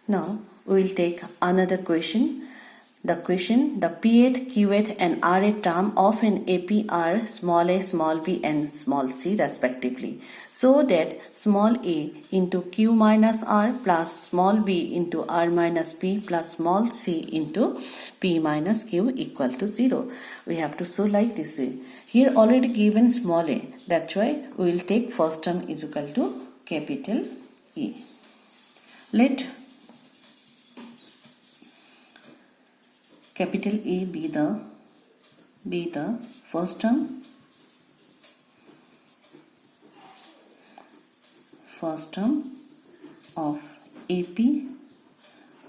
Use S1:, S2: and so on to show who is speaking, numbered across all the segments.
S1: Now we will take another question. The question, the P8, Q8 and R8 term of an AP are small a, small b and small c respectively. So that small a into Q minus R plus small b into R minus p plus small c into p minus q equal to 0. We have to show like this way. Here already given small a. That's why we will take first term is equal to capital E. Let capital A be the first term of AP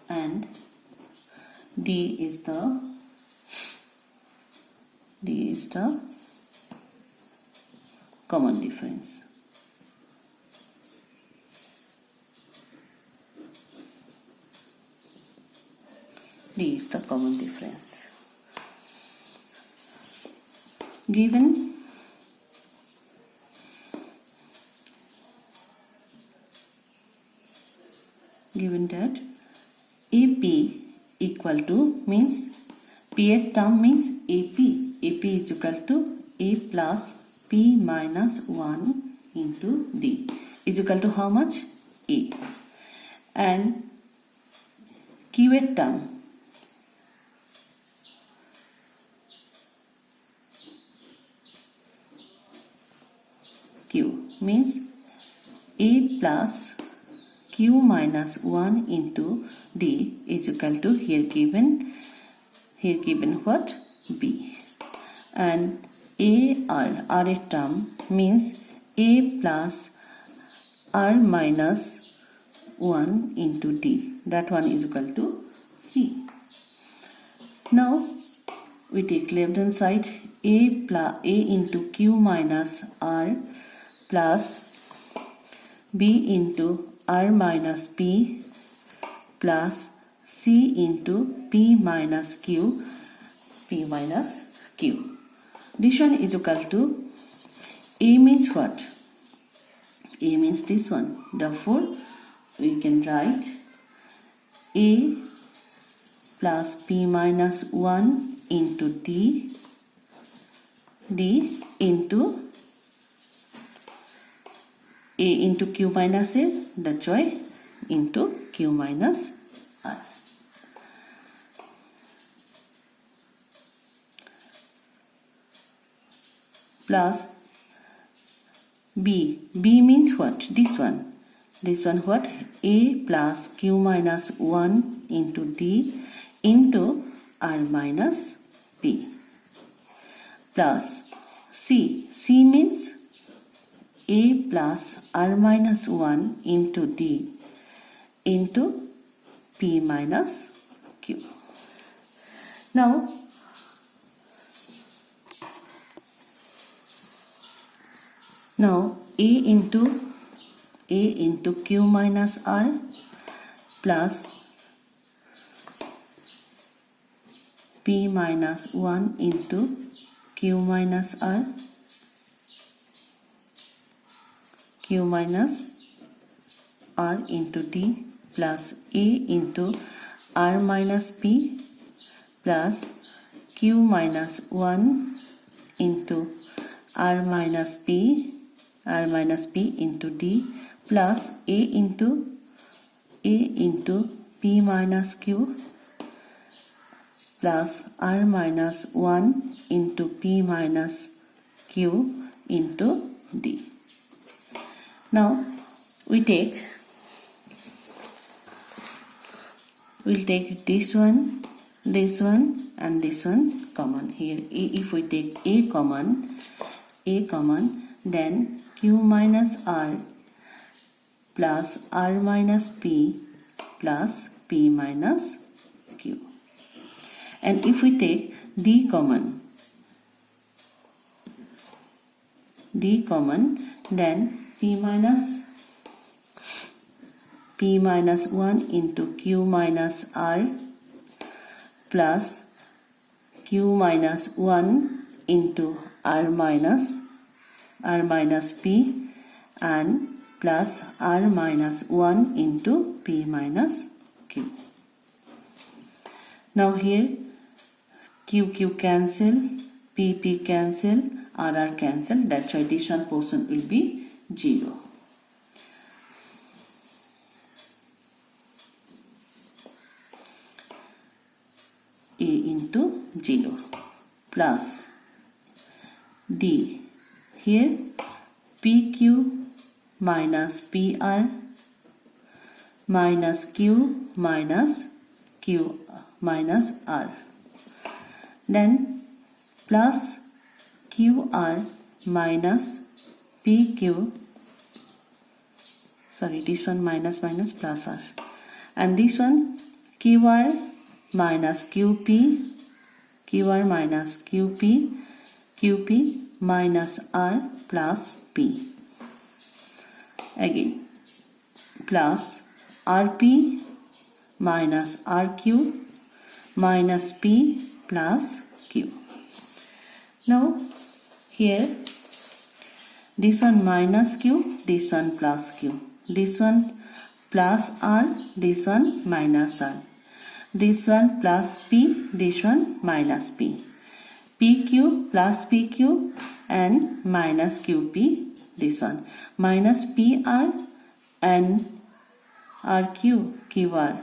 S1: and D is the common difference. D is the common difference. Given that AP equal to means P8 term means AP is equal to A plus P minus 1 into D is equal to how much? A. And Q8 term Q means A plus Q minus 1 into D is equal to here given what? B. And R term means A plus R minus 1 into D. That one is equal to C. Now we take left hand side A into Q minus R plus B into R minus P plus C into P minus Q. This one is equal to A means what? A means this one. Therefore, we can write A plus P minus 1 into D into A into Q minus A, that's why into Q minus R. Plus B. B means what? This one. This one what? A plus Q minus 1 into D into R minus P. Plus C. C means A plus R minus 1 into D into P minus Q. Now A into Q minus R plus P minus 1 into Q minus R, Q minus R into D plus A into R minus P plus Q minus 1 into R minus P into D plus A into P minus Q plus R minus 1 into P minus Q into D. Now we'll take this one and this one common. Here if we take A common, then Q minus R plus R minus P plus P minus Q. And if we take D common, then P minus 1 into Q minus R plus Q minus 1 into R minus P and plus R minus 1 into P minus Q. Now here Q cancel, P cancel, RR cancel. That's why this one portion will be 0. A into 0 plus D. Here PQ minus PR minus Q minus Q minus R. Then plus QR minus PQ. Sorry, this one minus plus R. And this one QR minus QP, QR minus QP, QP minus R plus P. Again plus RP minus RQ minus P plus Q. Now here this one minus Q, this one plus Q, this one plus R, this one minus R, this one plus P, this one minus P, PQ plus PQ and minus QP, this one minus PR and RQ, QR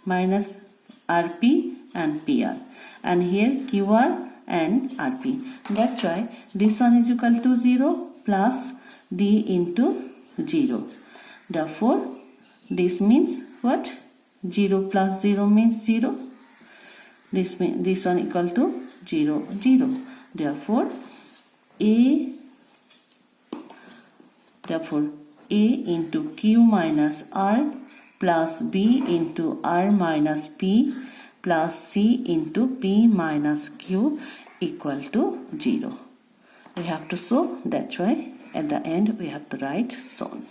S1: minus RP and PR, and here QR and RP. That's why this one is equal to 0 plus D into 0. Therefore this means what? 0 plus 0 means 0. This one equal to 0, 0. Therefore A into Q minus R plus B into R minus P plus C into P minus Q equal to 0. We have to show, that's why at the end we have to write shown.